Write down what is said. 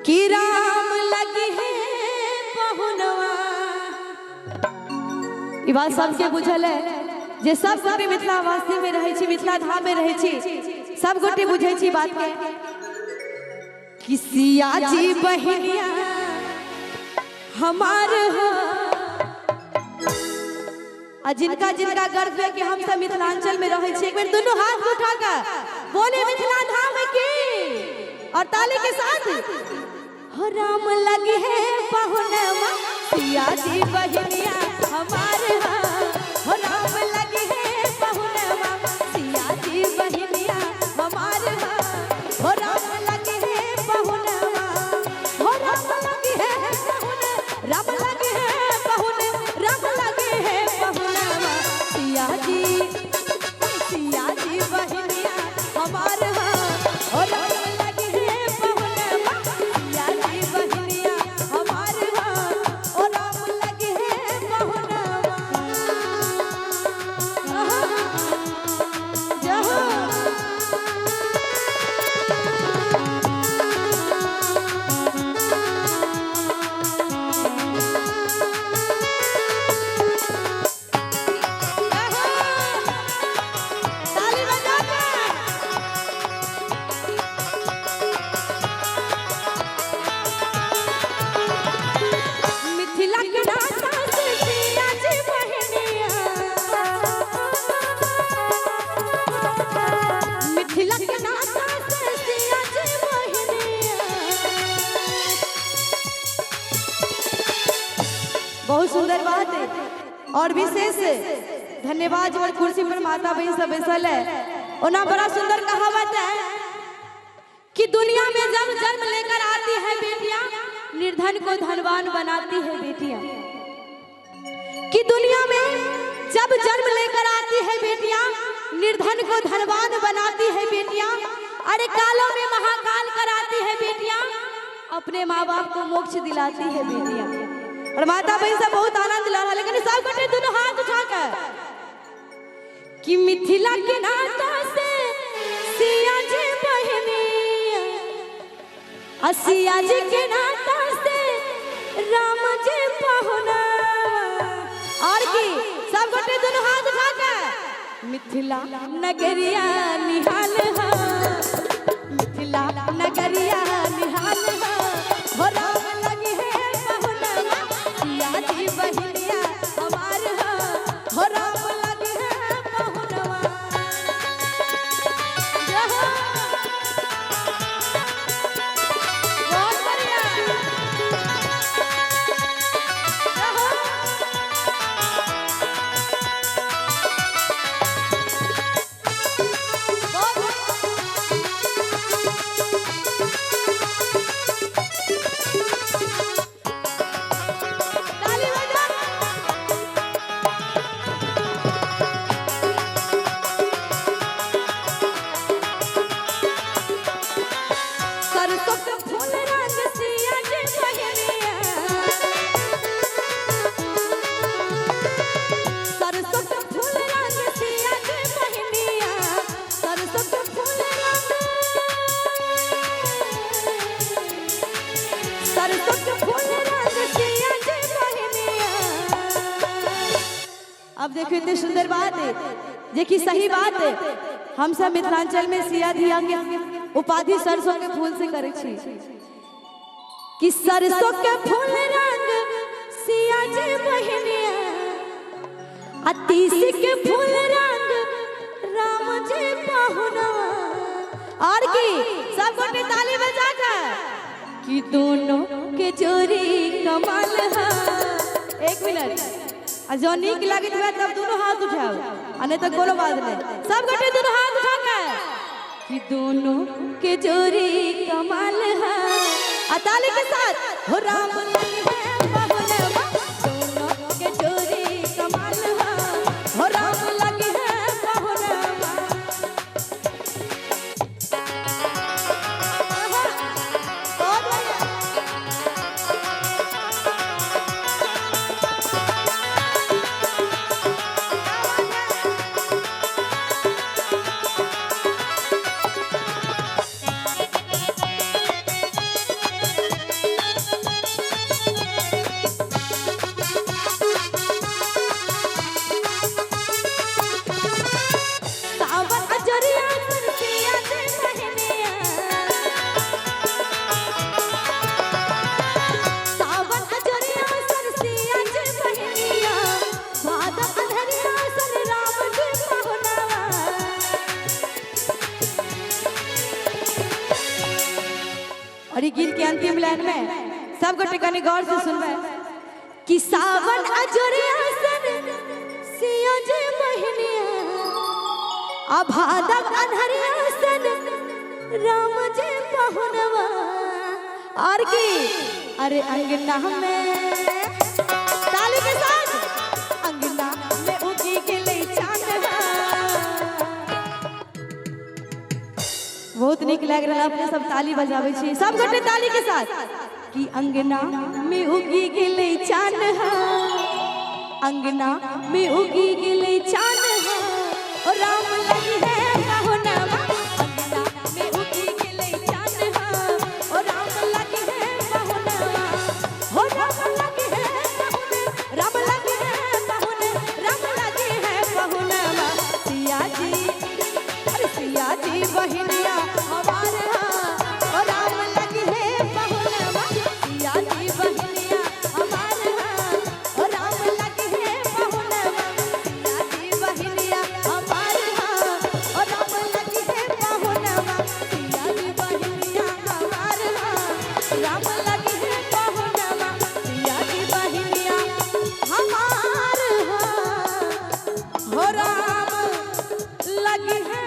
कि राम लगी है पहुनवा। ई बात सबके बुझल है जे सब गोटे मिथिलावासी में रहे छी, मिथिला धाम में रहे छी, सब गोटे बुझे छी बात के कि सिया जी बहिनिया हमार हो। जिनका जिनका गर्व है कि हम सब मिथिलांचल में रहे छी, एक बार दोनों हाथ उठाकर बोले मिथिला धाम की, और ताली के साथ हो राम लगी है पहुनवा सिया जी बहिनिया हमार हो राम लगी है पहुनवा सिया जी बहिनिया हमार हो राम लगी है पहुनवा हो राम लगी है पहुन राम लगी है पहुन राम लगी है पहुनवा सिया जी बहिनिया हमार हो राम लगी है पहुनवा सिया जी बहिनिया हमार हो राम लगी है पहुनवा। बहुत सुंदर बात है और विशेष धन्यवाद जो कुर्सी पर माता बहन सब बैसल है। और ना बड़ा सुंदर कहावत है कि दुनिया में जब जन्म लेकर आती है बेटियां निर्धन को धनवान बनाती है बेटियां, कि दुनिया में जब जन्म लेकर आती है बेटियां निर्धन को धनवान बनाती है बेटियां, अरे कालों में महाकाल कराती है बेटियां, अपने माँ बाप को मोक्ष दिलाती है बेटियां। और माता बहन सब बहुत आनंद ला रहा, लेकिन सब कटे दोनों हाथ उठाकर कि मिथिला के नाता से सिया जी बहिनिया, सिया जी के नाता से राम जी पहुना। और की सब कटे दोनों हाथ उठाकर मिथिला नगरिया निहाल हो, मिथिला नगरिया निहाल हो राम लगी है पहुनवा सिया जी बहिनिया हमार हो राम लगी है पहुनवा। बहुत बढ़िया अब देखो इतनी सुंदर बात है, देखिए सही बात है। हम सब मिथिलांचल में सिया धिया के उपाधि सरसों के फूल से करे छी कि सरसों के फूल रंग सिया जी बहिनिया, तीसी के फूल रंग राम जी पहुनवा। और की सब गोटे ताली बजाकर कि दोनों के जोड़ी कमाल है। एक मिनट जो नीक लगे तब दोनों हाथ उठाओ, नहीं तो कोनो बात नहीं, सब गोटे दोनों हाथ उठाकर कि दोनों के जोड़ी कमाल है। ताली के साथ हो राम लगी है पहुनवा दोनों के जोड़ी कमाल है हो राम लगी है पहुनवा। सब गोटे कनी गौर से सुनबे कि सावन अजरिया सन सिया जे बहनिया अभादक अनहरिया सन राम जे पहुनवा और की अरे अंगना में ताली के साथ अंगना में उगी गेले चांद बहुत निक लग रहा अपने सब ताली बजावे छी सब गोटे ताली के साथ कि अंगना में उगी गेले चांद अंगना में उगी गेले चांद और राम लगी है पहुनवा अंगना में उगी गेले चांद और राम लगी है पहुनवा हो राम लगी है पहुन राम लगी है पहुन राम लगी है पहुनवा सिया जी बहनिया हमारे और राम लगी है पहुनवा सिया जी बहनिया हमारे और राम लगी है पहुनवा सिया जी बहनिया हमारे और राम लगी है पहुनवा सिया जी बहनिया हमारे राम लगी है पहुनवा सिया जी बहनिया हमारे हो राम लगी है